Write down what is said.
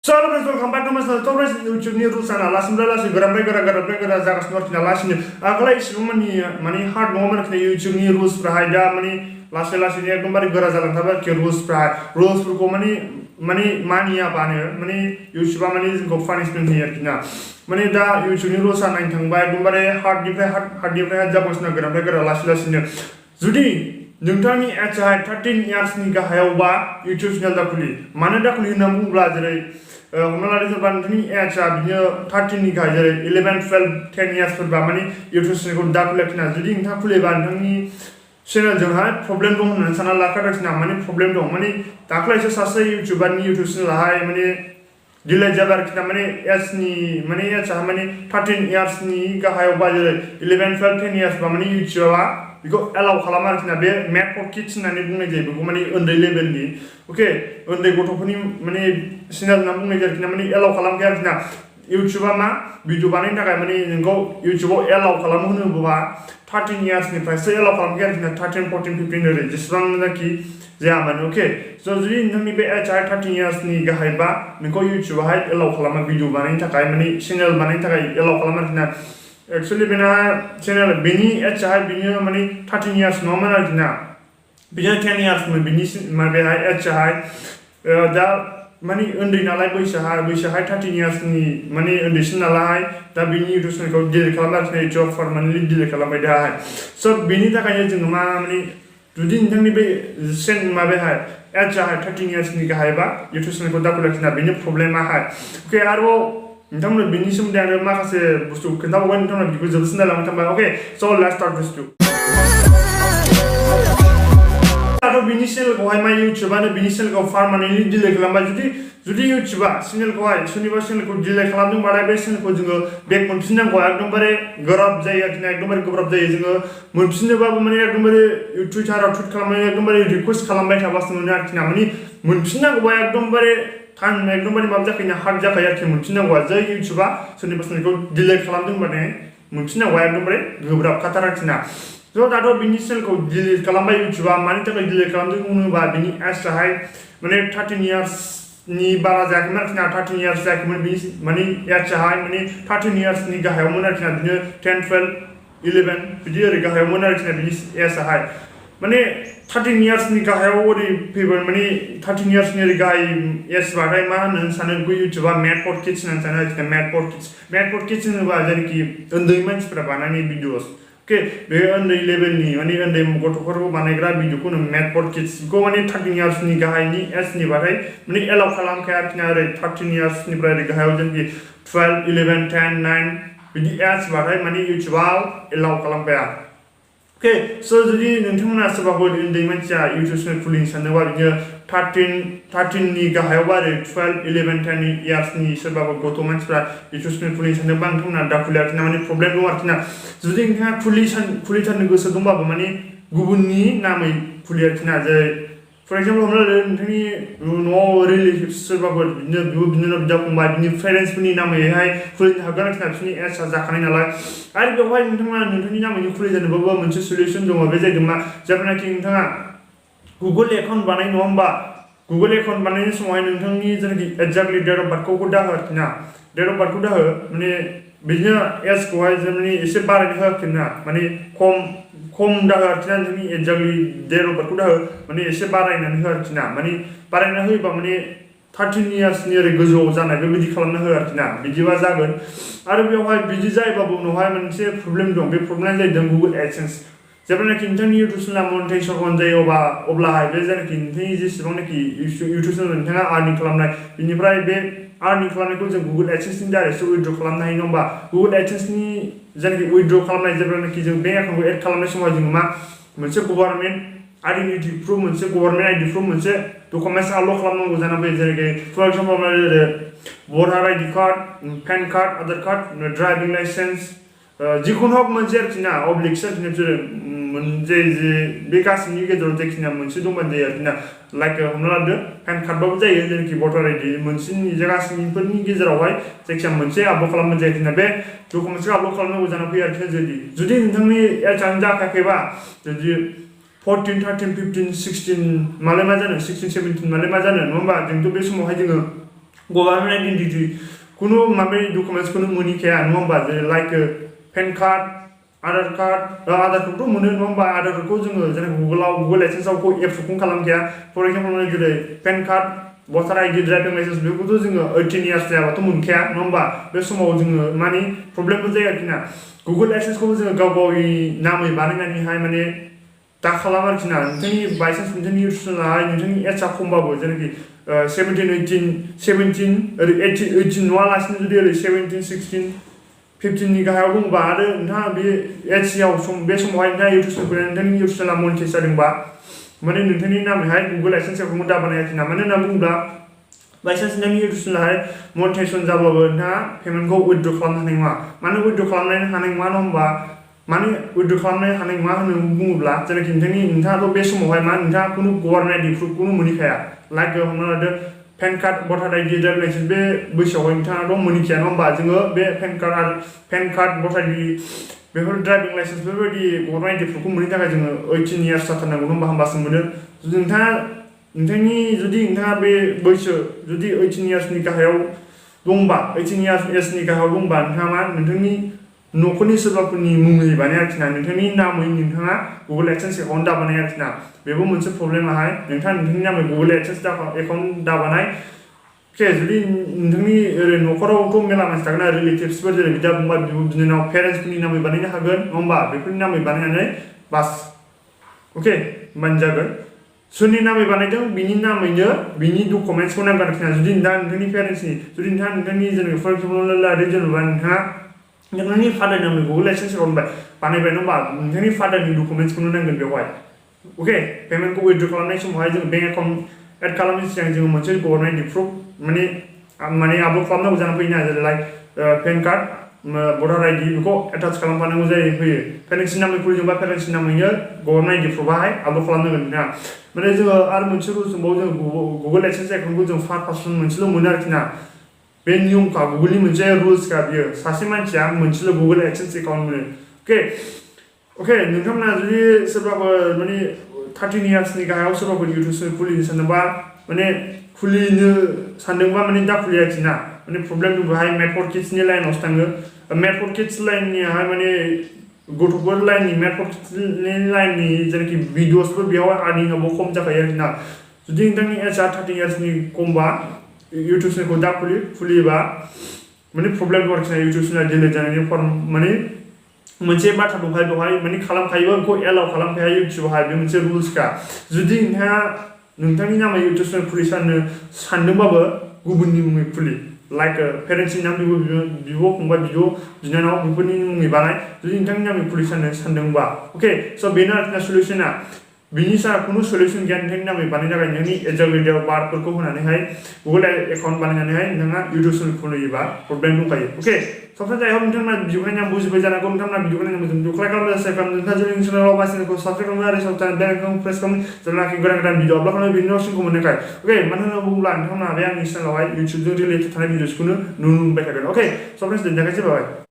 Soalnya presiden kampanye masalah tahu presiden ujungnya rusak lah, langsung gerak jaga senorti lah langsung. Akalai isu mani hard moment kena ujungnya rus berhayda mani langsung kembali gerak jalan tapi ke rus berko mani apa nih mani YouTube mani zingko punishment nih kena mani dah ujungnya rusak naik tangbai kembali hard di jaga senar gerak langsung. Jadi नोंथांनि एजआ 13 इयार्सनि गाहायावबा YouTube channel दाखुलि मानो दाखुलि होनना बुङोब्ला जेरै हमना लादो सोरबा नोंथांनि एजआ बिदिनो 13 नि गाहाय जेरै 11 12 10 इयार्सफोरबा माने YouTube चेनेलखौ दाखुलिखिना जुदि नोंथाङा खुलिबा नोंथांनि चेनेलजोंहाय प्रब्लेम दं होननानै सानना लाखादोंना माने प्रब्लेम दं माने दाख्लैसो सासे इउटिउबारनि YouTube चेनेलाहाय माने डिलेट जाबाय आरोखिना माने एजआ माने 13 इयार्सनि गाहायावबा जेरै 11 12 10 इयार्सबा माने इउटिउबआ बेखौ एलाउ खालामा आरोखिना बे मेड फर किड्स होननानै बुंनाय जायो बेखौ माने उन्दै लेभेलनि अके उन्दै गथ'फोरनि माने चेनेल होनना बुंनाय जायो आरोखिना माने एलाउ खालामखाया आरोखिना इउटिउबआ मा भिडिअ बानायनो थाखाय माने नोंखौ इउटिउबआव एलाउ खालामो होनोबा 13 इयार्सनिफ्रायसो एलाउ खालामखाया आरोखिना 13 14 15 ओरै जेसेबांनाखि जाया मानो अके स' जुदि नोंथांनि बे एजआ 13 इयार्सनि गाहायबा नोंखौ इउटिउबआहाय एलाउ खालामा भिडिअ बानायनो थाखाय माने चेनेल बानायनो थाखाय एलाउ खालामा आरोखिना एक्चुअली बेना चेनेल बेनि एजआहाय बिनो माने 13 इयार्स नङामोन आरोखिना बिदिनो 10 इयार्समोन बिनि माबायाहाय एजआहाय दा माने उन्दै नालाय बैसोहाय 13 इयार्सनि माने उन्दैसिन नालाय दा बिनि इउटिउब चेनेलखौ डिलिट खालामबाय आरोखिना इउटिउब पारमानेन्टलि डिलिट खालामबाय दाहाय स' बेनि थाखायनो जोङो मा माने जुदि नोंथांनि बे माबायाहाय एजआहाय 13 इयार्सनि गाहायबा इउटिउब चेनेलखौ दाखुलिखिना बेनि प्रब्लेमाहाय अके आरोबाव नोंथांमोन बिनि सोमोन्दै आरो माखासे बुस्थु खोन्थाबावगोन नोंथांमोन बेखौ जोबसिन जालांनो थांबाय अके स' लेट्स स्टार्ट दिस भिडिअ दाथ' बिनि चेनेलखौहाय मा इउटिउबानो बिनि चेनेलखौ पारमानेन्टलि डिलिट खालामबाय जुदि इउटिउबा चेनेलखौहाय सोरनिबा चेनेलखौ डिलिट खालामदोंबाथाय बे चेनेलखौ जोङो बेक मोनफिननांगौ एकदमबारे गोब्राब जायो आरोखिना एकदमबारे गोब्राब जायो जोङो मोनफिननोबाबो माने एकदमबारे टुइटाराव टुइट खालामनानै एकदमबारे रिकुवेस्ट खालामबाय थाबासो मोनो आरोखिना माने मोनफिननांगौबा एकदमबारे एकदमबारे माबा जाखायो हार्ड जाखायो आरोखि मोनफिननांगौआ जै इउटिउबा सोरनिबा चेनेलखौ डिलिट खालामदोंबाथाय मोनफिननांगौआ एकदमबारे गोब्राब खाथार आरोखिना स' दाथ' बिनि चेनेलखौ डिलिट खालामबाय इउटिउबा मानि थाखाय डिलिट खालामदों होनोबा बिनि एजआहाय माने 13 इयार्सनि बारा जायाखैमोन आरोखिना 13 इयार्स जायाखैमोन बिनि माने एजआहाय माने 13 इयार्सनि गाहायावमोन आरोखिना बिदिनो 10 12 11 बिदि ओरै गाहायावमोन आरोखिना बिनि एजआहाय माने 13 इयार्सनि गाहायाव ओरै फैबाय माने 13 इयार्सनि ओरै गाहाय एजबाथाय मा होननो सानो बेखौ इउटिउबा मेड फर किड्स होननानै सानो आरोखिना मेड फर किड्स होनोबा जेनाखि उन्दै मानसिफ्रा बानायनाय भिडिअस अके बे उन्दै लेभेलनि माने उन्दै गथ'फोरखौ बानायग्रा भिडिअखौ नों मेड फर किड्स बेखौ माने 13 इयार्सनि गाहायनि एजनिबाथाय माने एलाउ खालामखाया आरोखिना ओरै 13 इयार्सनिफ्राय ओरै गाहायाव जेनाखि 12 11 10 9 बिदि एजबाथाय माने इउटिउबाव एलाउ खालामखाया अके स' जुदि नोंथांमोना सोरबाफोर उन्दै मानसिया इउटिउब चेनेल खुलिनो सानदोंबा बिदिनो 13नि गाहायावबा आरो 12 11 10 इयार्सनि सोरबाफोर गथ' मानसिफ्रा इउटिउब चेनेल खुलिनो सानदोंबा नोंथांमोना दाखुलि आरोखिना माने प्रब्लेम दं आरोखिना जुदि नोंथाङा खुलिथारनो गोसो दंबाबो माने गुबुननि नामै खुलि आरोखिना जेरै फर एग्जाम्पल हमना लादो नोंथांनि न'आव रिलेटिभ्स सोरबाफोर बिदिनो बिब' बिनानाव बिदा फंबाय बिनि पेरेन्टसफोरनि नामैहाय खुलिनो हागोन आरोखिना बिसोरनि एजआ जाखानाय नालाय आरो बेवहाय नोंथाङा नोंथांनि नामैनो खुलिजेननोबाबो मोनसे सलिउसन दङ बे जाहैदों मा जेब्लानाखि नोंथाङा गुगोल एकाउन्ट बानाय नङा होमबा गुगोल एकाउन्ट बानायनाय समावहाय नोंथांनि जेनाखि एक्जेक्टलि डेट अफ बार्थखौ दाहो आरोखिना डेट अफ बार्थखौ दाहो माने बिदिनो एजखौहाय माने एसे बारायनो होआखैना माने खम दाहो आरोखिना नोंनि एक्जेक्टलि डेट अफ बार्थखौ दाहो माने एसे बारायनानै हो आरोखिना माने बारायना होयोबा माने 13 इयार्सनि ओरै गोजौआव जानाय बेबायदि खालामना हो आरोखिना बिदिबा जागोन आरो बेवहाय बिदि जायोबाबो उनावहाय मोनसे प्रब्लेम दं बे प्रब्लेमा जाहैदों गुगोल एडसेन्स जेब्लानाखि नोंथांनि इउटिउब चेनेला मनिटाइजेसन अन जायो अब्लाहाय बे जायनाखि नोंथांनि जेसेबांनाखि इउटिउब चेनेल नोंथाङा आर्निं खालामनाय बिनिफ्राय बे आर्निं खालामनायखौ जों गुगोल एडसेन्सनि दारैसो उइथड्र खालामनो हायो नङा होमबा गुगोल एडसेन्सनि जायनाखि उइथड्र खालामनाय जेब्लानाखि जों बेंक एकाउन्टखौ एड खालामनाय समाव जोङो मा मोनसे गभार्नमेन्ट आइडेन्टिटि प्रुफ मोनसे गभार्नमेन्ट आइडि प्रुफ मोनसे डकुमेन्टस आपल'ड खालामनांगौ जानानै फैयो जेरै फर एग्जाम्पल भटार ID card PAN card Aadhaar card driving licence जिखुनु हक मोनसे आरोखिना अब्लिक्स आरोखिना बिसोरो जे बे गासैनि गेजेराव जायखिना मोनसे दंबानो जायो आरोखिना लाइक हमना लादो पेन कार्डबाबो जायो जेनाखि भटार आइडि मोनसेनि गासैनिफोरनि गेजेरावहाय जायखिया मोनसे आपल'ड खालामनाय जायो आरोखिना बे डकुमेन्टसखौ आपल'ड खालामनांगौ जानानै फैयो आरोखिना जुदि नोंथांनि एजआनो जाखायाखैबा जुदि 14 13 15 16 मालाय मा जानो 16 17 मालाय मा जानो नङा होमबा जोंथ' बे समावहाय जोङो गभर्नमेंट आइडेंटिटी कुनु माबे डकुमेंट्स कुनु मोनिखाया नङा होमबा जेरै लाइक पेन कार्ड आधार कार्डखौथ' मोनो नङा होमबा आधारखौ जोङो जेरै गुगल एडसेन्सआव एप्रुभ खालामखाया फर एग्जाम्पल जेरै पेन कार्ड भटार आइडि ड्राइभिं लाइसेन्स बेफोरखौथ' जोङो 18 इयार्स जायाबाथ' मोनखाया नङा होमबा बे समाव जोङो माने प्रब्लेमबो जायो आरोखि ना गुगल एडसेन्सखौबो जोङो गाव गावनि नामै बानायनानैहाय माने दा खालाम आरोखि ना नोंथांनि बायसान्स नोंथांनि इउथुबनाहाय नोंथांनि एजआ खमबाबो जेनाखि 17 ओरै 18 नङालासिनो जुदि ओरै 17 16 15 नि गाहायाव दंबा आरो नोंथाङा बे एजआव बे समावहाय नोंथाङा नोंथांनि इउटुब चेनेला मनिटाइज जादोंबा माने नोंथांनि नामैहाय गुगल एडसेन्स एकाउन्टखौ दा बानायाखै ना मानो होनना बुङोब्ला बायसान्स नोंथांनि इउटुब चेनेलाहाय मनिटाइजेसन जाब्लाबो नोंथाङा पेमेन्टखौ उइथड्र खालामनो हानाय नङा मानो उइथड्र खालामनो हानाय नङा होनबा माने उइथड्र खालामनो हानाय नङा होननानै बुङोब्ला जेनाखि नोंथाङाथ' बे समावहाय मा नोंथाङा खुनु गभर्नमेन्ट आइडि प्रुफखौनो मोनहैखाया लाइक हमना लादो पेन कार्ड भटार आइडि ड्राइभिं लाइसेन्स बे बैसोआवहाय नोंथाङाथ' मोनहैखाया नङा होमबा जोङो बे पेन कार्ड भटार आइडि बेफोर ड्राइभिं लाइसेन्स बेफोरबायदि गभर्नमेन्ट आइडिफोरखौ मोननो थाखाय जोङो 18 इयार्स जाथारनांगौ होमबासो मोनो जुदि नोंथाङा बे बैसो जुदि 18 इयार्सनि गाहायाव दंबा 18 इयार्सनि गाहायाव दंबा नोंथाङा मा नोंथांनि न'खरनि सोरबाफोरनि मुङै बानाय आरोखि ना नोंथांनि नामै नोंथाङा गुगल एडसेन्स एकाउन्ट दाबानाय आरोखि ना बेबो मोनसे प्रब्लेमाहाय नोंथाङा नोंथांनि नामै गुगल एडसेन्स एकाउन्ट दाबानाय जुदि नोंथांनि ओरै न'खरावथ' मेला मानसि थागोन आरो रिलेटिभ्सफोर जेरै बिदा फंबाय बिब' बिनानाव पेरेन्टसफोरनि नामै बानायनो हागोन नङा होमबा बेफोरनि नामै बानायनानै बास अके होमबानो जागोन सोरनि नामै बानायदों बिनि नामैनो बिनि डकुमेन्ट्सखौ नांगोन आरोखि ना जुदि नोंथांनि पेरेन्ट्सनि जुदि नोंथांनि जेनेबा फर एग्जाम्पल लादो जेनेबा नोंथांनि फादारनि नामै गुगल एडसेन्स एकाउन्ट बानायबाय नङा होमबा नोंथांनि फादारनि डकुमेन्ट्सखौनो नांगोन बेवहाय अके पेमेन्टखौ उइथड्र खालामनाय समावहाय जों बेंक एकाउन्ट एड खालामनायनि सिगां जोङो मोनसे गभर्नमेन्ट प्रुफ माने आपल'ड खालामनांगौ जानानै फैयो ना जेरै लाइक पेन कार्ड भटार आइडि बेखौ एटाच खालामफानांगौ जायो फैयो पेरेन्ट्सनि नामै खुलिदोंबा पेरेन्ट्सनि नामैनो गभर्नमेन्ट आइडि प्रुफाहाय आपल'ड खालामनांगोन ना माने जोङो आरो मोनसे रुल्स दंबावो जों गुगल एडसेन्स एकाउन्टखौ जों फार पार्सन मोनसेल' मोनो आरोखि ना बे नियमखा गुगलनि मोनसे रुल्सखा बियो सासे मानसिया मोनसेल' गुगल एडसेन्स एकाउन्ट मोनो अके नोंथांमोना जुदि सोरबाफोर माने 13 इयार्सनि गाहायाव सोरबाफोर इउटुब चेनेल खुलिनो सानदोंबा माने खुलिनो सानदोंबा माने दा खुलि आरोखि ना माने प्रब्लेम दं बेहाय मेड फर किड्सनि लाइनावसो थाङो मेड फर किड्स लाइननियाहाय माने गथ'फोर लाइननि मेड फर किड्सनि लाइननि जेनाखि भिडिअसफोर बेयाव आर्निंआबो खम जाखायो आरोखि ना जुदि नोंथांनि एजआ 13 इयार्सनि खमबा इउटुब चेनेलखौ दा खुलियोबा माने प्रब्लेम दं आरोखि ना इउटुब चेनेल डिलिट जानायनि फर्म माने मोनसे बाथ्रा दंखायो बेवहाय माने खालामखायोबा बेखौ एलाउ खालामखाया इउटुबावहाय बे मोनसे रुल्सखा जुदि नोंथाङा नोंथांनि नामै इउटुब चेनेल खुलिनो सानदोंबाबो गुबुननि मुङै खुलि लाइक पेरेन्ट्सनि नाम बिब' फंबाय बिनानाव बेफोरनि मुङै बानाय जुदि नोंथांनि नामै खुलिनो सानदोंबा अके स' बेनो आरोखि सल्युशना बिनि सारा खुनु सल्युशन गैया नोंथांनि नामै बानायनो थाखाय नोंनि एजाइल बार्डफोरखौ होनानैहाय गुगल एकाउन्ट बानायनानैहाय नोंथाङा इउटुब चेनेल खुलियोबा प्रब्लेम दंखायो अके सबसे जायहक नोंथांमोना भिडिअखौ नायना बुजिबाय जानांगौ नोंथांमोना भिडिअखौ नायना मोजां भिडिअखौ लाइक खालामनो सेयार खालामनो नोंथाङा जोंनि चेनेलाव बा चेनेलखौ साबस्क्राइब खालामनो आरो सबटाइम बेल आइकनखौ प्रेस खालामनो जेब्लानाखि गोदान भिडिअ आपल'ड खालामो बेनि नटिफिकेसनखौ मोननो थाखाय अके मानो होनना बुङोब्ला नोंथांमोना बे आंनि चेनेलावहाय इउटुबजों रिलेटेड थानाय भिडिअसखौनो नुनो मोनबाय थागोन अके स' फ्रेन्ड्स दोनथ'नोसै बाय